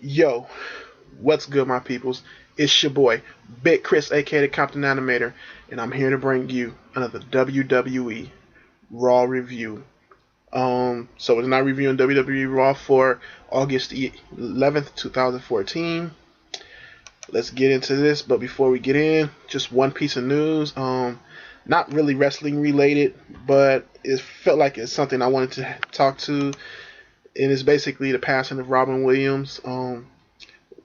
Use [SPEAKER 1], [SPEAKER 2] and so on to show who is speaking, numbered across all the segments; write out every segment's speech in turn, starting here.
[SPEAKER 1] Yo, what's good, my peoples? It's your boy, Big Chris, aka the Compton Animator, and I'm here to bring you another WWE RAW review. So we're not reviewing WWE RAW for August 11th, 2014. Let's get into this, but before we get in, just one piece of news. Not really wrestling related, but it felt like it's something I wanted to talk to, and it's basically the passing of Robin Williams.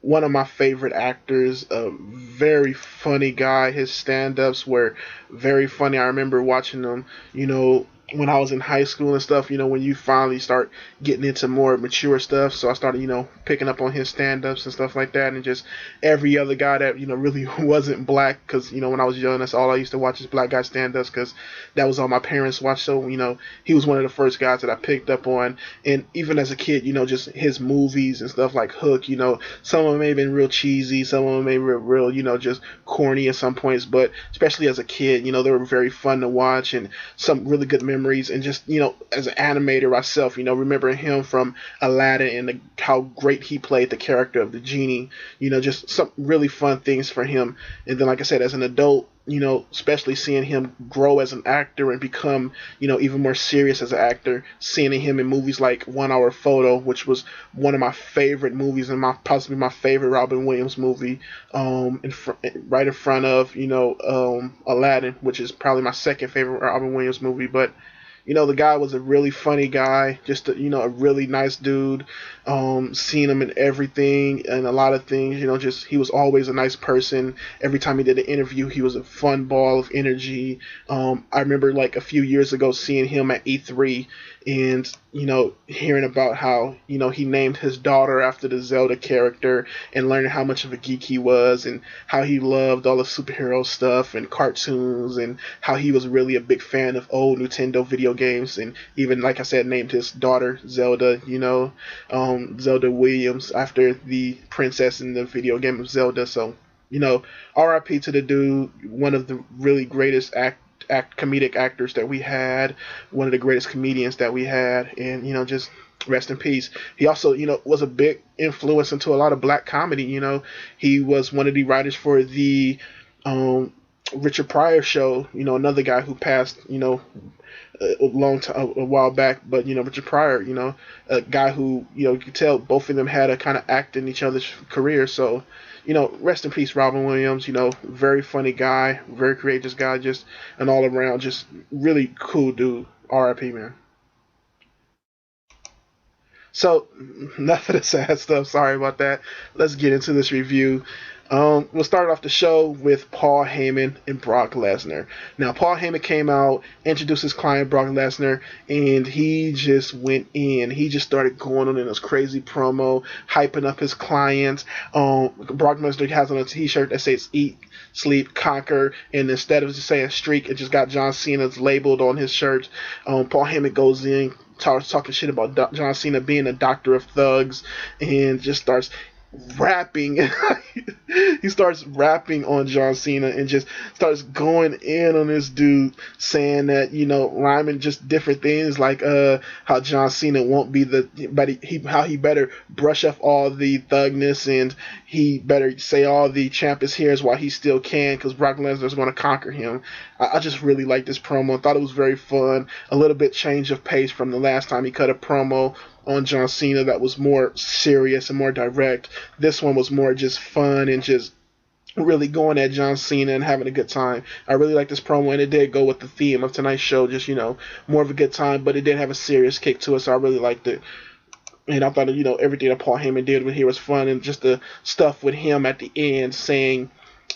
[SPEAKER 1] One of my favorite actors, a very funny guy. His stand-ups were very funny. I remember watching them, when I was in high school and stuff, when you finally start getting into more mature stuff. So I started, picking up on his stand-ups and stuff like that, and just every other guy that, really wasn't black, because, when I was young, that's all I used to watch is black guy stand-ups, because that was all my parents watched. So, he was one of the first guys that I picked up on. And even as a kid, just his movies and stuff like Hook, some of them may have been real cheesy, some of them may be real, just corny at some points, but especially as a kid, they were very fun to watch, and some really good memories. And just, as an animator myself, remembering him from Aladdin and how great he played the character of the genie, just some really fun things for him. And then, like I said, as an adult, especially seeing him grow as an actor and become, even more serious as an actor, seeing him in movies like 1 Hour Photo, which was one of my favorite movies and possibly my favorite Robin Williams movie, right in front of, Aladdin, which is probably my second favorite Robin Williams movie. But the guy was a really funny guy, just a really nice dude. Seeing him in everything and a lot of things, just he was always a nice person. Every time he did an interview, he was a fun ball of energy. I remember like a few years ago seeing him at E3 and, hearing about how, he named his daughter after the Zelda character, and learning how much of a geek he was and how he loved all the superhero stuff and cartoons, and how he was really a big fan of old Nintendo video games, and even, like I said, named his daughter Zelda, Zelda Williams after the princess in the video game of Zelda. So, R.I.P. to the dude, one of the really greatest comedic actors that we had, one of the greatest comedians that we had, and just rest in peace. He also, was a big influence into a lot of black comedy. He was one of the writers for the Richard Pryor show. Another guy who passed, a while back, but Richard Pryor, a guy who you could tell both of them had a kind of act in each other's career. So, rest in peace, Robin Williams. Very funny guy, very courageous guy, just an all around, just really cool dude. R.I.P. man. So, enough of the sad stuff. Sorry about that. Let's get into this review. We'll start off the show with Paul Heyman and Brock Lesnar. Now, Paul Heyman came out, introduced his client, Brock Lesnar, and he just went in. He just started going on in this crazy promo, hyping up his clients. Brock Lesnar has on a t-shirt that says Eat, Sleep, Conquer, and instead of just saying Streak, it just got John Cena's labeled on his shirt. Paul Heyman goes in, talking shit about John Cena being a doctor of thugs, and just starts rapping. He starts rapping on John Cena and just starts going in on this dude, saying that, rhyming just different things like how John Cena won't be how he better brush off all the thugness, and he better say all the champ is here while he still can, because Brock Lesnar's going to conquer him. I just really liked this promo. I thought it was very fun, a little bit change of pace from the last time he cut a promo on John Cena that was more serious and more direct. This one was more just fun and just really going at John Cena and having a good time. I really like this promo, and it did go with the theme of tonight's show, just, more of a good time, but it did have a serious kick to it, so I really liked it. And I thought, everything that Paul Heyman did with here was fun, and just the stuff with him at the end saying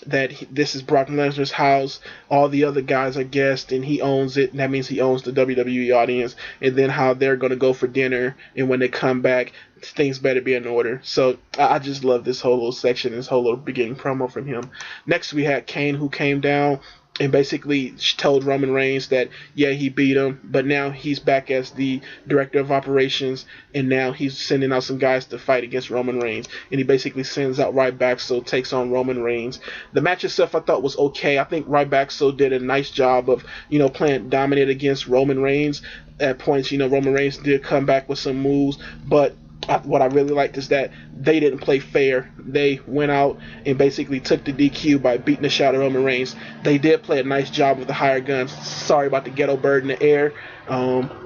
[SPEAKER 1] that this is Brock Lesnar's house, all the other guys are guests, and he owns it, and that means he owns the WWE audience, and then how they're going to go for dinner, and when they come back, things better be in order. So I just love this whole little section, this whole little beginning promo from him. Next we had Kane, who came down and basically told Roman Reigns that, yeah, he beat him, but now he's back as the director of operations, and now he's sending out some guys to fight against Roman Reigns. And he basically sends out Ryback, takes on Roman Reigns. The match itself I thought was okay. I think Ryback did a nice job of, playing dominant against Roman Reigns. At points, Roman Reigns did come back with some moves, but what I really liked is that they didn't play fair. They went out and basically took the DQ by beating the shot of Roman Reigns. They did play a nice job with the higher guns. Sorry about the ghetto bird in the air.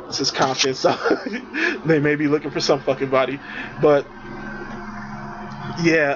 [SPEAKER 1] This is Compton, so they may be looking for some fucking body. But yeah,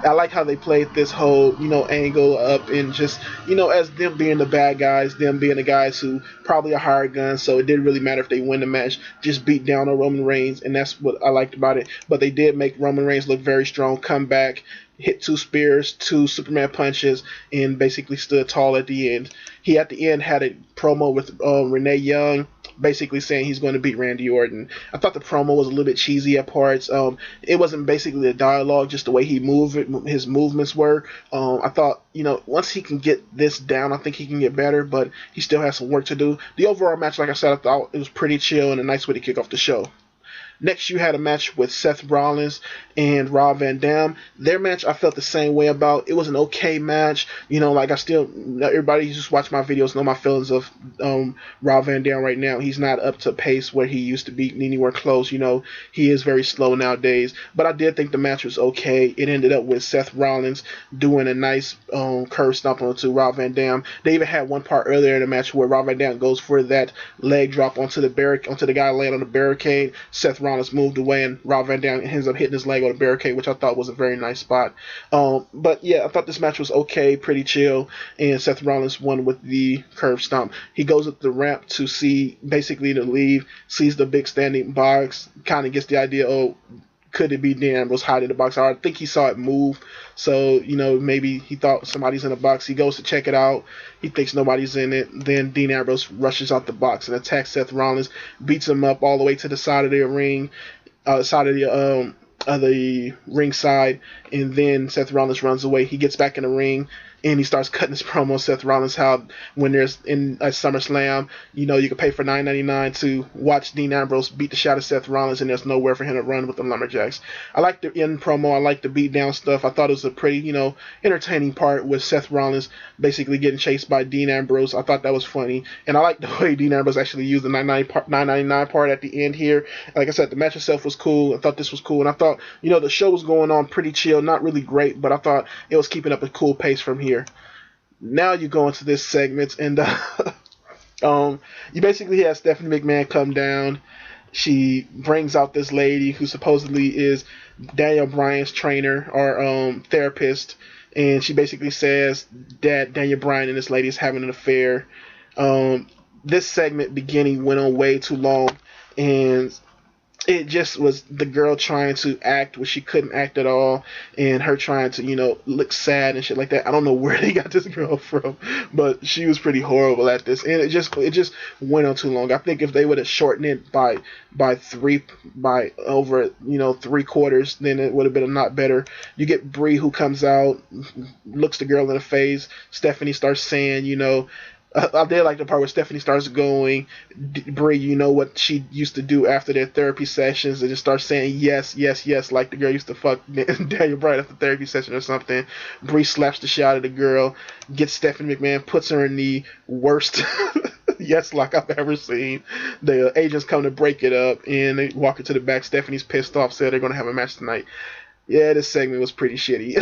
[SPEAKER 1] I like how they played this whole, angle up and just, as them being the bad guys, them being the guys who probably are hired guns, so it didn't really matter if they win the match, just beat down on Roman Reigns, and that's what I liked about it. But they did make Roman Reigns look very strong, come back, hit 2 spears, 2 Superman punches, and basically stood tall at the end. He, at the end, had a promo with Renee Young, basically saying he's going to beat Randy Orton. I thought the promo was a little bit cheesy at parts. It wasn't basically the dialogue, just the way he moved, his movements were. I thought, once he can get this down, I think he can get better, but he still has some work to do. The overall match, like I said, I thought it was pretty chill and a nice way to kick off the show. Next, you had a match with Seth Rollins and Rob Van Dam. Their match, I felt the same way about. It was an okay match. Everybody who just watch my videos know my feelings of Rob Van Dam right now. He's not up to pace where he used to be anywhere close. He is very slow nowadays. But I did think the match was okay. It ended up with Seth Rollins doing a nice curve stomp onto Rob Van Dam. They even had one part earlier in the match where Rob Van Dam goes for that leg drop onto the guy laying on the barricade. Seth Rollins moved away and Rob Van Dam ends up hitting his leg on the barricade, which I thought was a very nice spot. But yeah, I thought this match was okay, pretty chill, and Seth Rollins won with the curve stomp. He goes up the ramp to basically leave, sees the big standing box, kind of gets the idea, could it be Dean Ambrose hiding in the box? I think he saw it move, so maybe he thought somebody's in the box. He goes to check it out. He thinks nobody's in it. Then Dean Ambrose rushes out the box and attacks Seth Rollins, beats him up all the way to the side of the ring, side of the ring side, and then Seth Rollins runs away. He gets back in the ring and he starts cutting his promo. Seth Rollins, how when there's in a SummerSlam, you can pay for $9.99 to watch Dean Ambrose beat the shit out of Seth Rollins, and there's nowhere for him to run with the lumberjacks. I like the end promo. I like the beat down stuff. I thought it was a pretty, entertaining part with Seth Rollins basically getting chased by Dean Ambrose. I thought that was funny, and I like the way Dean Ambrose actually used the $9.99 part at the end here. Like I said, the match itself was cool. I thought this was cool, and I thought, the show was going on pretty chill, not really great, but I thought it was keeping up a cool pace from here. Now you go into this segment, and you basically have Stephanie McMahon come down. She brings out this lady who supposedly is Daniel Bryan's trainer or therapist, and she basically says that Daniel Bryan and this lady is having an affair. This segment beginning went on way too long, and it just was the girl trying to act where she couldn't act at all, and her trying to, look sad and shit like that. I don't know where they got this girl from, but she was pretty horrible at this, and it just went on too long. I think if they would have shortened it by over 3/4, then it would have been a lot better. You get Brie, who comes out, looks the girl in the face. Stephanie starts saying, I did like the part where Stephanie starts going, Brie, what she used to do after their therapy sessions, and just starts saying yes, yes, yes, like the girl used to fuck Daniel Bryan after therapy session or something. Brie slaps the shit out of the girl, gets Stephanie McMahon, puts her in the worst yes lock I've ever seen. The agents come to break it up, and they walk her to the back. Stephanie's pissed off, said they're going to have a match tonight. Yeah, this segment was pretty shitty.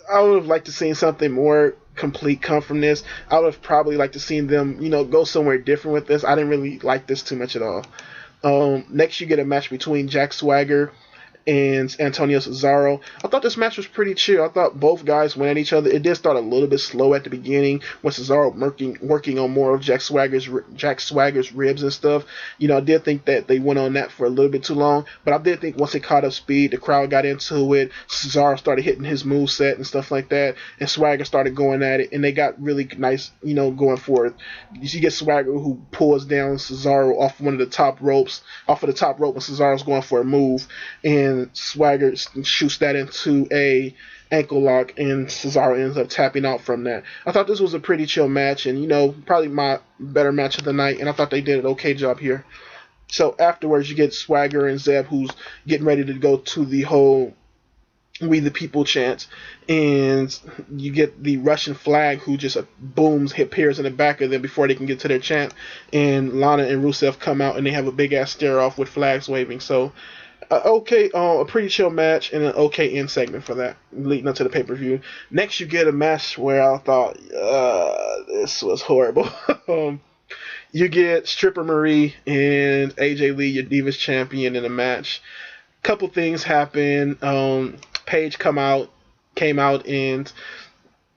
[SPEAKER 1] I would have liked to seen something more complete come from this. I would have probably liked to seen them, go somewhere different with this. I didn't really like this too much at all. Next, you get a match between Jack Swagger and Antonio Cesaro. I thought this match was pretty chill. I thought both guys went at each other. It did start a little bit slow at the beginning with Cesaro working on more of Jack Swagger's ribs and stuff. I did think that they went on that for a little bit too long, but I did think once it caught up speed, the crowd got into it. Cesaro started hitting his moveset and stuff like that, and Swagger started going at it, and they got really nice, going for it. You get Swagger who pulls down Cesaro off of the top rope when Cesaro's going for a move, and Swagger shoots that into a ankle lock, and Cesaro ends up tapping out from that. I thought this was a pretty chill match, and probably my better match of the night, and I thought they did an okay job here. So afterwards, you get Swagger and Zeb, who's getting ready to go to the whole "We the People" chant, and you get the Russian flag who just booms, appears in the back of them before they can get to their chant, and Lana and Rusev come out and they have a big ass stare off with flags waving. So a pretty chill match and an okay end segment for that leading up to the pay per view. Next, you get a match where I thought this was horrible. You get Stripper Marie and AJ Lee, your Divas champion, in a match. Couple things happen. Paige came out and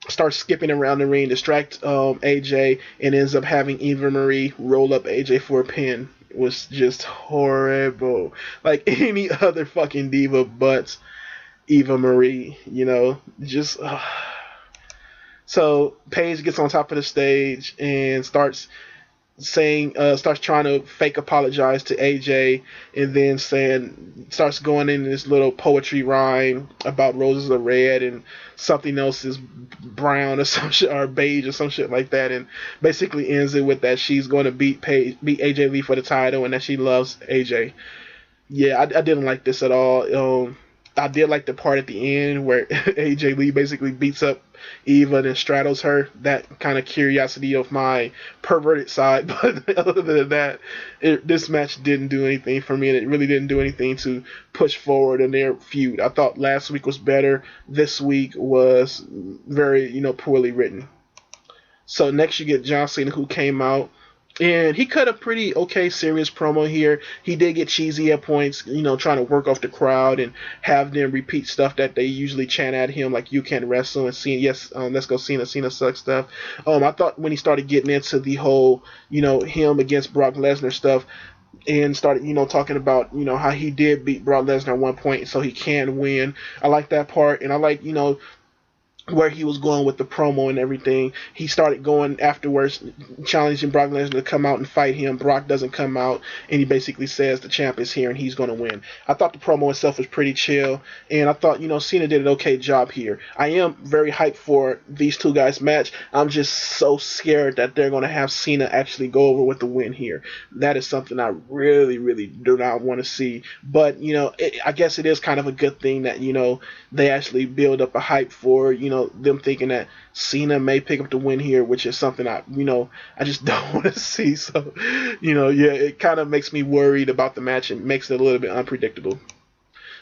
[SPEAKER 1] starts skipping around the ring, distract AJ, and ends up having Eva Marie roll up AJ for a pin. It was just horrible. Like any other fucking diva but Eva Marie, just. So Paige gets on top of the stage and starts trying to fake apologize to AJ, and then starts going in this little poetry rhyme about roses are red and something else is brown or some shit, or beige or some shit like that, and basically ends it with that she's going to beat AJ Lee for the title and that she loves AJ. Yeah, I didn't like this at all. I did like the part at the end where AJ Lee basically beats up Eva and then straddles her. That kind of curiosity of my perverted side. But other than that, this match didn't do anything for me, and it really didn't do anything to push forward in their feud. I thought last week was better. This week was very, poorly written. So next you get John Cena, who came out. And he cut a pretty okay serious promo here. He did get cheesy at points, trying to work off the crowd and have them repeat stuff that they usually chant at him, like "You Can't Wrestle" and "Cena, yes, let's go Cena, Cena sucks" stuff. I thought when he started getting into the whole, him against Brock Lesnar stuff, and started, talking about, how he did beat Brock Lesnar at one point, so he can win. I like that part, and I like, where he was going with the promo and everything. He started going afterwards, challenging Brock Lesnar to come out and fight him. Brock doesn't come out, and he basically says the champ is here and he's going to win. I thought the promo itself was pretty chill, and I thought, Cena did an okay job here. I am very hyped for these two guys' match. I'm just so scared that they're going to have Cena actually go over with the win here. That is something I really, really do not want to see. But, I guess it is kind of a good thing that, they actually build up a hype for, them thinking that Cena may pick up the win here, which is something I just don't want to see. So, it kind of makes me worried about the match and makes it a little bit unpredictable.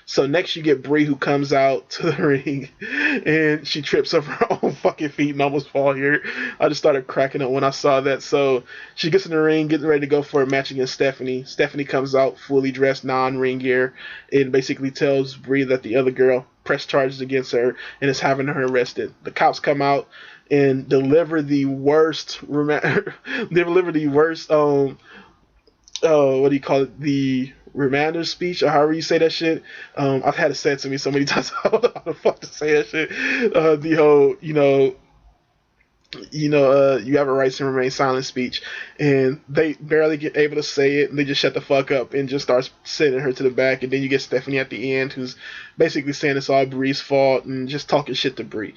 [SPEAKER 1] So next you get Bray, who comes out to the ring and she trips up her own fucking feet and almost fall here. I just started cracking up when I saw that. So she gets in the ring, getting ready to go for a match against Stephanie. Stephanie comes out fully dressed, non-ring gear, and basically tells Bray that the other girl pressed charges against her and is having her arrested. The cops come out and deliver the worst what do you call it? The reminder speech, or however you say that shit. I've had it said to me so many times. I don't know how the fuck to say that shit. The whole, you have a right to remain silent speech, and they barely get able to say it, and they just shut the fuck up and just start sending her to the back, and then you get Stephanie at the end, who's basically saying it's all Bree's fault and just talking shit to Bree.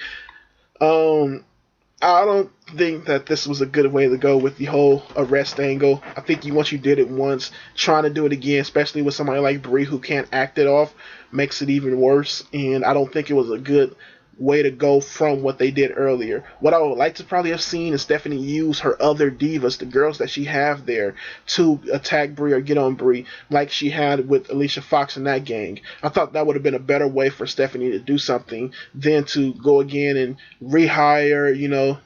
[SPEAKER 1] I don't think that this was a good way to go with the whole arrest angle. I think once you did it once, trying to do it again, especially with somebody like Brie who can't act it off, makes it even worse. And I don't think it was a good way to go from what they did earlier. What I would like to probably have seen is Stephanie use her other divas, the girls that she have there, to attack Brie or get on Brie, like she had with Alicia Fox and that gang. I thought that would have been a better way for Stephanie to do something than to go again and rehire,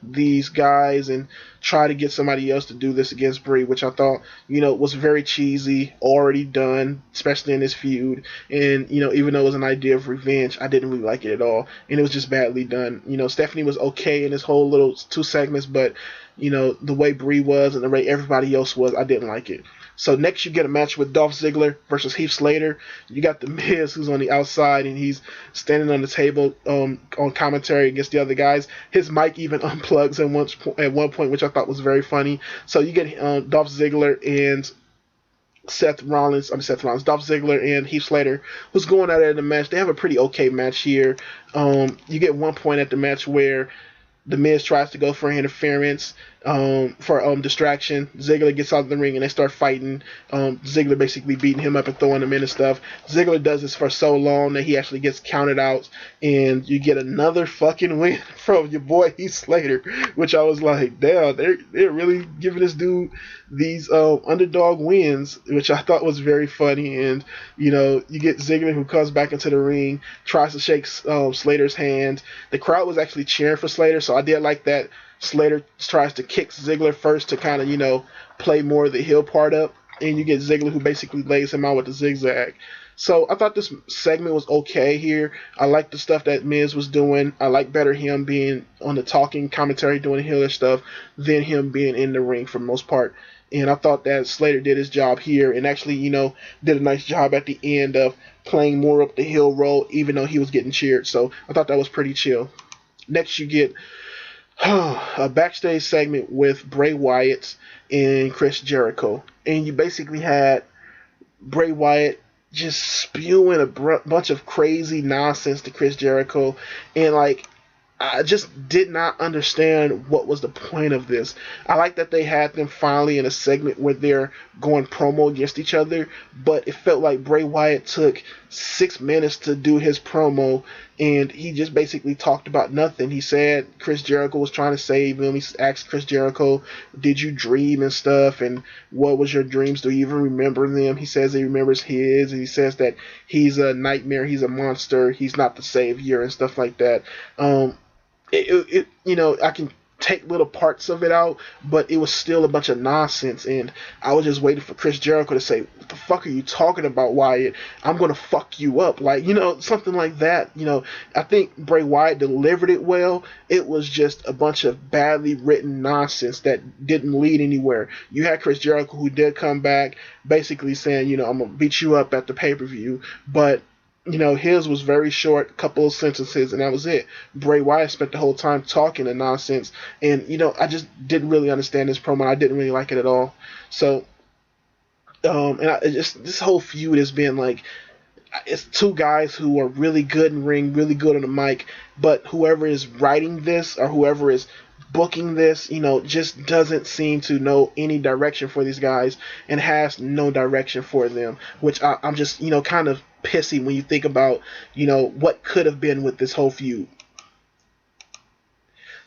[SPEAKER 1] these guys and try to get somebody else to do this against Brie, which I thought, was very cheesy, already done, especially in this feud. And, even though it was an idea of revenge, I didn't really like it at all. And it was just badly done. Stephanie was okay in this whole little 2 segments, but, the way Brie was and the way everybody else was, I didn't like it. So next you get a match with Dolph Ziggler versus Heath Slater. You got The Miz, who's on the outside, and he's standing on the table on commentary against the other guys. His mic even unplugs at one point, which I thought was very funny. So you get Dolph Ziggler and Dolph Ziggler and Heath Slater, who's going out there in the match. They have a pretty okay match here. You get one point at the match where The Miz tries to go for interference, for distraction. Ziggler gets out of the ring and they start fighting. Ziggler basically beating him up and throwing him in and stuff. Ziggler does this for so long that he actually gets counted out, and you get another fucking win from your boy Heath Slater, which I was like, damn, they're really giving this dude these underdog wins, which I thought was very funny. And you get Ziggler, who comes back into the ring, tries to shake Slater's hand. The crowd was actually cheering for Slater, so I did like that. Slater tries to kick Ziggler first to kind of, play more of the heel part up. And you get Ziggler, who basically lays him out with the zigzag. So I thought this segment was okay here. I like the stuff that Miz was doing. I like better him being on the talking commentary doing healer stuff than him being in the ring for the most part. And I thought that Slater did his job here and actually, did a nice job at the end of playing more up the heel role, even though he was getting cheered. So I thought that was pretty chill. Next, you get a backstage segment with Bray Wyatt and Chris Jericho. And you basically had Bray Wyatt just spewing a bunch of crazy nonsense to Chris Jericho. And, I just did not understand what was the point of this. I like that they had them finally in a segment where they're going promo against each other, but it felt like Bray Wyatt took 6 minutes to do his promo, and he just basically talked about nothing. He said Chris Jericho was trying to save him. He asked Chris Jericho, did you dream and stuff, and what was your dreams? Do you even remember them? He says he remembers his, and he says that he's a nightmare, he's a monster, he's not the savior, and stuff like that. I can take little parts of it out, but it was still a bunch of nonsense, and I was just waiting for Chris Jericho to say, what the fuck are you talking about, Wyatt? I'm going to fuck you up. Something like that. I think Bray Wyatt delivered it well. It was just a bunch of badly written nonsense that didn't lead anywhere. You had Chris Jericho, who did come back, basically saying, I'm going to beat you up at the pay-per-view, but his was very short, a couple of sentences, and that was it. Bray Wyatt spent the whole time talking the nonsense, and, I just didn't really understand this promo. I didn't really like it at all. So, this whole feud has been it's two guys who are really good in ring, really good on the mic, but whoever is writing this or whoever is booking this, just doesn't seem to know any direction for these guys and has no direction for them, which I'm just, kind of pissy when you think about, what could have been with this whole feud.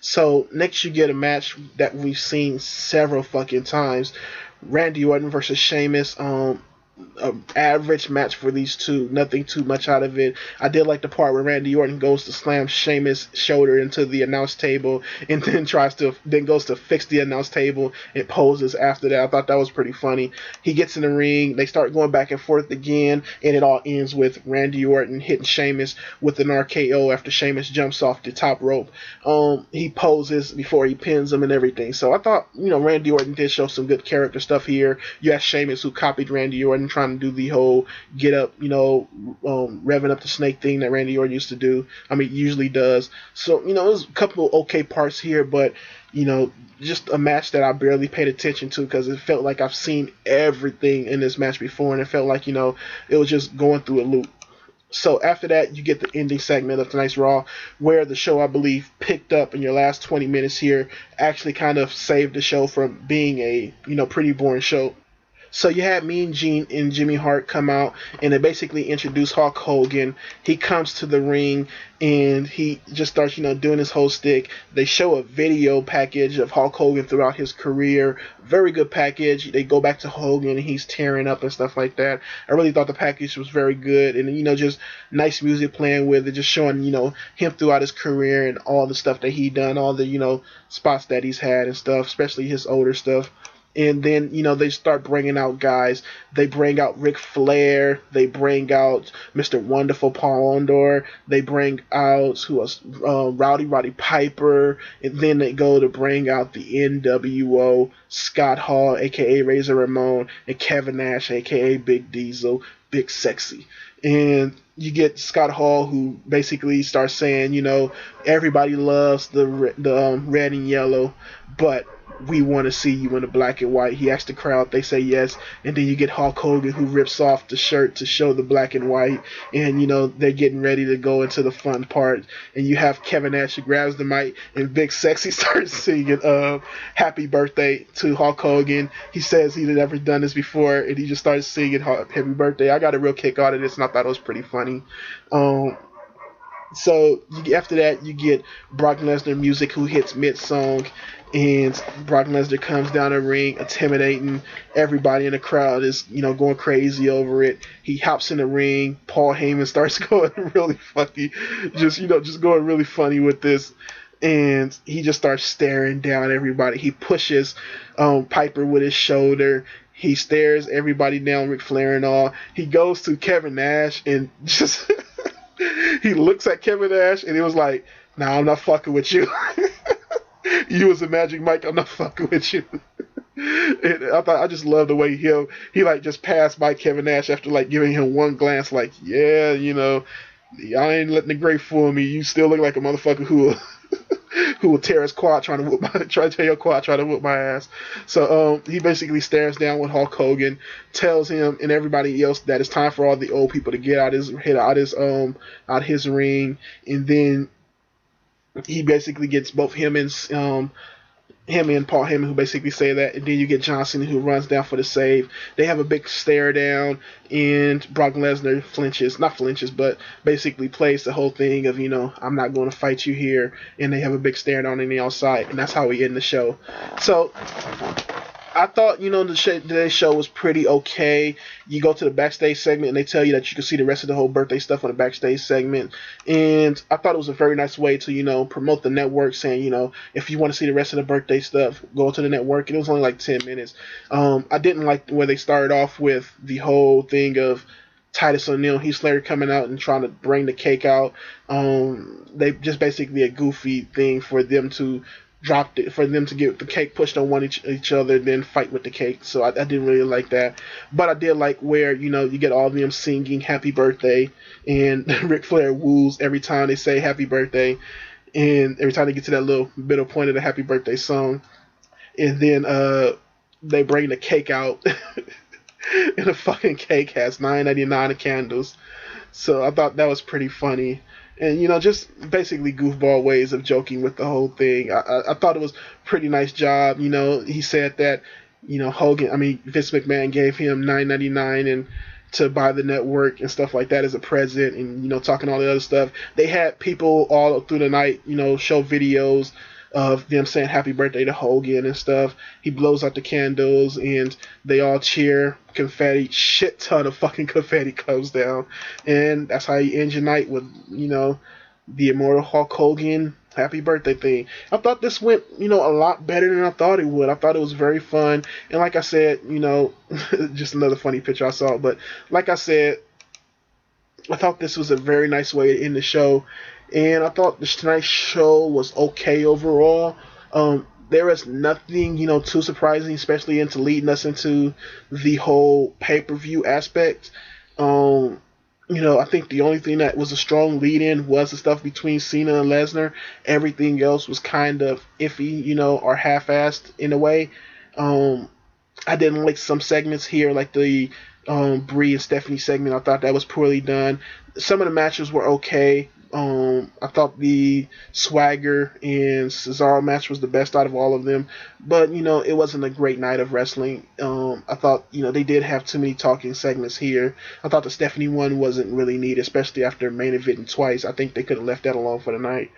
[SPEAKER 1] So next you get a match that we've seen several fucking times. Randy Orton versus Sheamus. Average match for these two, nothing too much out of it. I did like the part where Randy Orton goes to slam Sheamus' shoulder into the announce table and then goes to fix the announce table and poses after that. I thought that was pretty funny. He gets in the ring, they start going back and forth again, and it all ends with Randy Orton hitting Sheamus with an RKO after Sheamus jumps off the top rope. He poses before he pins him and everything. So I thought, Randy Orton did show some good character stuff here. You have Sheamus, who copied Randy Orton, trying to do the whole get up, revving up the snake thing that Randy Orton used to do. Usually does. So, there's a couple okay parts here, but, just a match that I barely paid attention to because it felt like I've seen everything in this match before, and it felt like, it was just going through a loop. So after that, you get the ending segment of tonight's Raw, where the show, I believe, picked up in your last 20 minutes here, actually kind of saved the show from being a, pretty boring show. So you had Mean Gene and Jimmy Hart come out, and they basically introduce Hulk Hogan. He comes to the ring, and he just starts, doing his whole stick. They show a video package of Hulk Hogan throughout his career. Very good package. They go back to Hogan, and he's tearing up and stuff like that. I really thought the package was very good, and, just nice music playing with it, just showing, him throughout his career and all the stuff that he done, all the, spots that he's had and stuff, especially his older stuff. And then, they start bringing out guys. They bring out Ric Flair. They bring out Mr. Wonderful Paul Orndorff. They bring out Roddy Piper. And then they go to bring out the NWO, Scott Hall, a.k.a. Razor Ramon, and Kevin Nash, a.k.a. Big Diesel, Big Sexy. And you get Scott Hall, who basically starts saying, everybody loves the red and yellow, but we want to see you in the black and white. He asks the crowd, they say yes, and then you get Hulk Hogan who rips off the shirt to show the black and white, and they're getting ready to go into the fun part, and you have Kevin Nash who grabs the mic and Big Sexy starts singing Happy Birthday to Hulk Hogan. He says he'd never done this before, and he just starts singing Happy Birthday. I got a real kick out of this, and I thought it was pretty funny. So after that, you get Brock Lesnar music, who hits mid-song, and Brock Lesnar comes down the ring, intimidating everybody in the crowd. Is going crazy over it. He hops in the ring. Paul Heyman starts going really funny, just going really funny with this, and he just starts staring down everybody. He pushes Piper with his shoulder. He stares everybody down, Ric Flair and all. He goes to Kevin Nash and just. He looks at Kevin Nash and he was like, "Nah, I'm not fucking with you. You was a Magic Mike. I'm not fucking with you." And I just love the way he like just passed by Kevin Nash after like giving him one glance, like, "Yeah, I ain't letting the great fool me. You still look like a motherfucker who will tear his quad trying to tear your quad trying to whoop my ass." So he basically stares down with Hulk Hogan, tells him and everybody else that it's time for all the old people to get out his ring, and then he basically gets both him and Paul Heyman, who basically say that, and then you get Johnson, who runs down for the save. They have a big stare down, and Brock Lesnar not flinches, but basically plays the whole thing of, I'm not going to fight you here, and they have a big stare down on the outside, and that's how we end the show. So I thought, today's show was pretty okay. You go to the backstage segment, and they tell you that you can see the rest of the whole birthday stuff on the backstage segment. And I thought it was a very nice way to, promote the network, saying, if you want to see the rest of the birthday stuff, go to the network. And it was only like 10 minutes. I didn't like where they started off with the whole thing of Titus O'Neil, Heath Slater coming out and trying to bring the cake out. They just basically a goofy thing for them to for them to get the cake pushed on each other, then fight with the cake. So I didn't really like that. But I did like where, you get all of them singing happy birthday, and Ric Flair woos every time they say happy birthday, and every time they get to that little middle point of the happy birthday song. And then they bring the cake out, and the fucking cake has $9.99 of candles. So I thought that was pretty funny. And, just basically goofball ways of joking with the whole thing. I thought it was a pretty nice job. He said that, Vince McMahon gave him $9.99 and to buy the network and stuff like that as a present, and, talking all the other stuff. They had people all through the night, show videos of them saying happy birthday to Hogan and stuff. He blows out the candles and they all cheer. Confetti, shit ton of fucking confetti comes down, and that's how you end your night with, the immortal Hulk Hogan happy birthday thing. I thought this went, a lot better than I thought it would. I thought it was very fun, and like I said, just another funny picture I saw, but like I said, I thought this was a very nice way to end the show. And I thought tonight's show was okay overall. There was nothing, too surprising, especially into leading us into the whole pay-per-view aspect. I think the only thing that was a strong lead-in was the stuff between Cena and Lesnar. Everything else was kind of iffy, or half-assed in a way. I didn't like some segments here, like the Brie and Stephanie segment. I thought that was poorly done. Some of the matches were okay. I thought the Swagger and Cesaro match was the best out of all of them, but it wasn't a great night of wrestling. I thought they did have too many talking segments here. I thought the Stephanie one wasn't really needed, especially after main eventing twice. I think they could have left that alone for the night.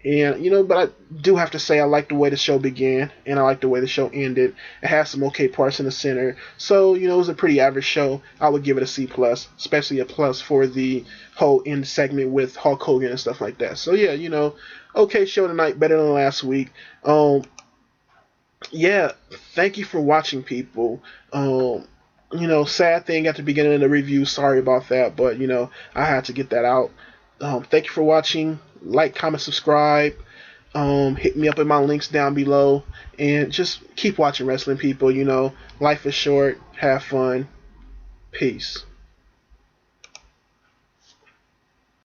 [SPEAKER 1] And, but I do have to say I like the way the show began, and I like the way the show ended. It has some okay parts in the center. So, it was a pretty average show. I would give it a C+, especially a plus for the whole end segment with Hulk Hogan and stuff like that. So, yeah, okay show tonight, better than last week. Yeah, thank you for watching, people. Sad thing at the beginning of the review. Sorry about that, but, I had to get that out. Thank you for watching. Like, comment, subscribe. Hit me up in my links down below. And just keep watching wrestling, people. Life is short. Have fun. Peace.